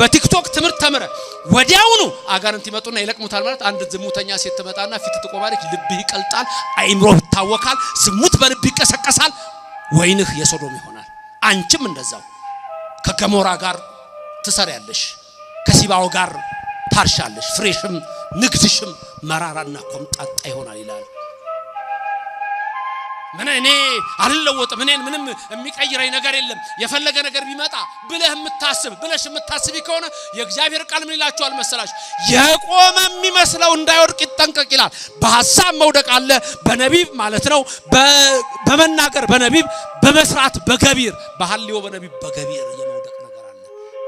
በቲክቶክ ትምህርት ተምረ ወዲያውኑ አጋንንት ይመጡና ይለቅሙታል ማለት አንድ ዝሙተኛ ሴት ትመጣና ፊት ትቆማለች ልብህ ይቀልጣል አይምሮህ ይታወካል ዝሙት በልብ ይቀሰቀሳል ወይንህ የሶዶም ይሆናል አንቺም እንደዛው ከገሞራ ጋር ትሰሪያለሽ ከሲባው ጋር ታርሻለሽ ፍሬሽም ንግድሽም መራራና ቆምጣጣ ይሆናል ይላል እኔ አልለወጥም እኔን ምንም የሚቀይረኝ ነገር የለም የፈለገ ነገር ቢመጣ ብለህ የምታስብ ከሆነ የእግዚአብሔር ቃል ምን ይላችኋል መሰላችሁ የቆመ የሚመስለው እንዳይወድቅ ይጠንቀቅ ይላል በሐሳብ መውደቅ አለ በነቢብ ማለት ነው በመናገር በነቢብ በመስራት በገቢር በሐልዮ በነቢብ በገቢር የመውደቅ ነገር አለ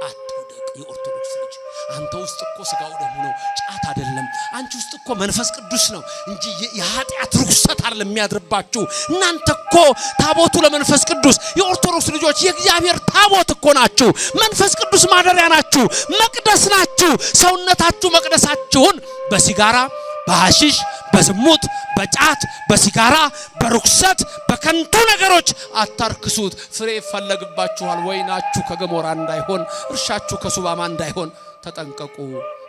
አትወደቅ የኦርቶዶክስ ልጅ አንተ ውስጥ እኮ ስጋው ደሙ ነው ጫት አይደለም አንቺ ውስጥ እኮ መንፈስ ቅዱስ ነው እንጂ የኃጢአት ርኩሰት አይደለም የሚያድርባችሁ እናንተ እኮ ታቦቱ ለመንፈስ ቅዱስ የኦርቶዶክስ ልጆች የእግዚአብሔር ታቦት እኮ ናችሁ መንፈስ ቅዱስ ማደሪያ ናችሁ መቅደስ ናችሁ ሰውነታችሁ መቅደሳችሁን በሲጋራ በሐሺሽ በዝሙት በጫት በሲጋራ በርኩሰት በከንቱ ነገሮች አታርክሱት ፍሬ ይፈለግባችኋል ወይናችሁ ከገሞራ እንዳይሆን እርሻችሁ ከሱባማ እንዳይሆን ተጠንቀቁ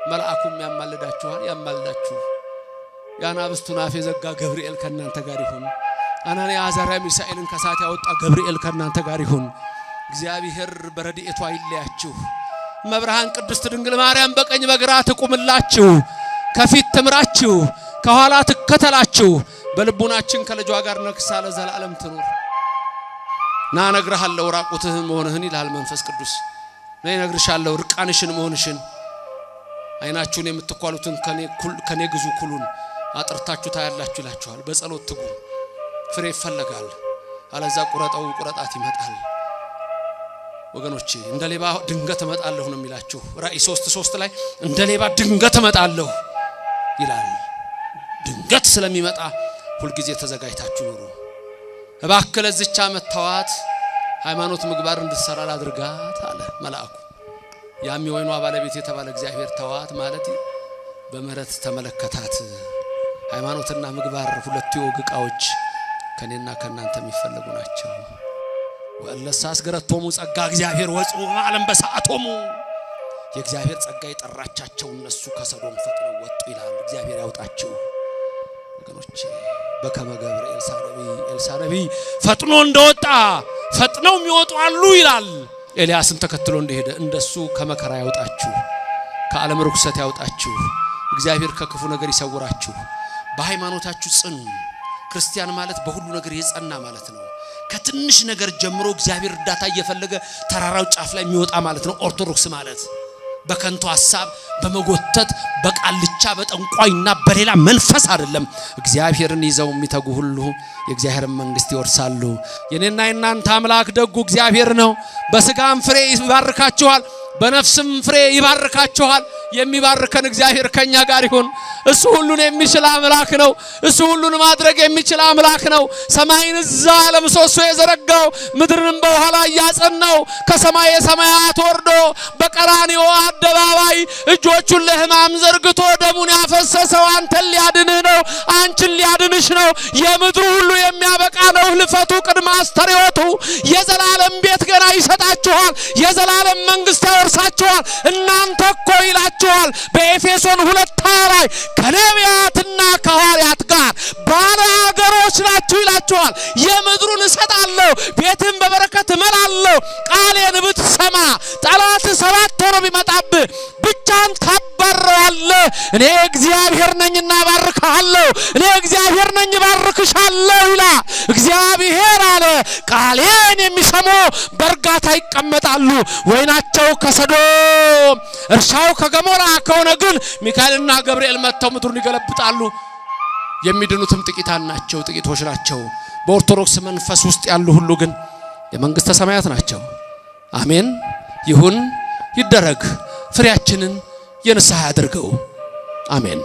መልአኩም ያማልዳችሁ ያናብስቱን አፍ የዘጋ ገብርኤል ከናንተ ጋር ይሁን አናንያ አዛርያ ሚሳኤልን ከሳት ያወጣ ገብርኤል ከናንተ ጋር ይሁን እግዚአብሔር በረድኤቱ አይለያችሁ መብርሃን ቅድስት ድንግል ማርያም በቀኝ በግራ ትቁምላችሁ ከፊት ትምራችሁ ከኋላ ትከተላችሁ በልቡናችን ከልጇ ጋር ነክሳ ለዘላለም ትኑር ና ነግርሃለሁ ራቁትህን መሆንህን ይላል መንፈስ ቅዱስ ና ነግርሻለሁ ርቃንሽን መሆንሽን አይናችሁን የምትኳሉትን ከኔ ግዙ ኩሉን አጥርታችሁ ታያላችሁ ይላችኋል በጸሎት ትጉ ፍሬ ይፈለጋል አለዛ ቁረጣት ይመጣል ወገኖቼ እንደ ሌባ ድንገት እመጣለሁ ነው የሚላችሁ ራእይ 3:3 ላይ እንደ ሌባ ድንገት እመጣለሁ ይላል ድንገት ስለሚመጣ ሁሉ ጊዜ ተዘጋጅታችሁ ኑሩ እባክህ ለዚህች ዓመት ተዋት ሃይማኖት ምግባር እንድትሰራ አድርጋት አለ መልአኩ ያም የወይኗ ባለቤት የተባለ እግዚአብሔር ተዋት ማለት በመረት ተመለከታት ሃይማኖትና ምግባር ሁለቱ የወግቃዎች ከኔና ከናንተ የሚፈልጉ ናቸው ወለሳስ ገረቶሙ ጸጋ እግዚአብሔር ወጽኡ ዓለም በሰዓቶሙ የእግዚአብሔር ጸጋ ይጠራቻቸው እነሱ ከሰዶም ፈጥነው ወጡ ይላል እግዚአብሔር ያውጣቸው ወገኖቼ በከመ ገብርኤል ኤልሳነቢ ፈጥኖ እንደወጣ ፈጥነው የሚወጡ አሉ ይላል ኤልያስን ተከትሎ እንደሄደ እንደሱ ከመከራ ያውጣችሁ ከዓለም ርኩሰት ያውጣችሁ እግዚአብሔር ከክፉ ነገር ይሰውራችሁ በሃይማኖታችሁ ጽኑ ክርስቲያን ማለት በሁሉ ነገር የጸና ማለት ነው ከትንሽ ነገር ጀምሮ እግዚአብሔር እርዳታ እየፈለገ ተራራው ጫፍ ላይ የሚወጣ ማለት ነው ኦርቶዶክስ ማለት በከንቱ ሐሳብ በመጎተት በቃልቻ በጠንቋይና በሌላ መንፈስ አይደለም እግዚአብሔርን ይዘው የሚተጉ ሁሉ የእግዚአብሔር መንግስት ይወርሳሉ የኔና የናንተ አምላክ ደጉ እግዚአብሔር ነው በስጋም ፍሬ ይባርካችኋል በነፍስም ፍሬ ይባርካችኋል የሚባርከን እግዚአብሔር ከኛ ጋር ይሁን እሱ ሁሉን የሚችል አምላክ ነው እሱ ሁሉን ማድረግ የሚችል አምላክ ነው ሰማይን እዛ ለምሰሶ የዘረጋው ምድርንም በውሃ ላይ ያጸናው ከሰማይ ሰማያት ወርዶ በቀራንዮ አደባባይ እጆቹን ለሕማም ዘርግቶ ደሙን ያፈሰሰው አንተን ሊያድንህ ነው አንቺን ሊያድንሽ ነው የምድሩ ሁሉ የሚያበቃ ነው ልፈቱ ቅድመ አስተርእዮቱ የዘላለም ቤት ገና ይሰጣችኋል የዘላለም መንግስት ያወርሳችኋል እናንተ እኮ ይላችኋል በኤፌሶን 2 ላይ ከነቢያትና ከሐዋርያት ጋር ባለሀገሮች ናችሁ ይላችኋል የምድሩን እሰጣለሁ ቤትን በበረከት እመላለሁ ቃሌን ብትሰማ ጠላት 7 ሆኖ ቢመጣብህ ብቻን ታባረዋለህ እኔ እግዚአብሔር ነኝና ባርካለሁ እኔ እግዚአብሔር ነኝ ባርክሻለሁ ይላል እግዚአብሔር አለ ቃሌን የሚሰሙ በርጋታ ይቀመጣሉ ወይናቸው ከሰዶም እርሻው ከገሞራ ከሆነ ግን ሚካኤልና ገብርኤል መጥተው ምድሩን ይገለብጣሉ የሚድኑትም ጥቂቶች ናቸው በኦርቶዶክስ መንፈስ ውስጥ ያሉ ሁሉ ግን የመንግስተ ሰማያት ናቸው አሜን ይሁን ይደረግ ፍሬያችንን የንስሐ ያድርገው አሜን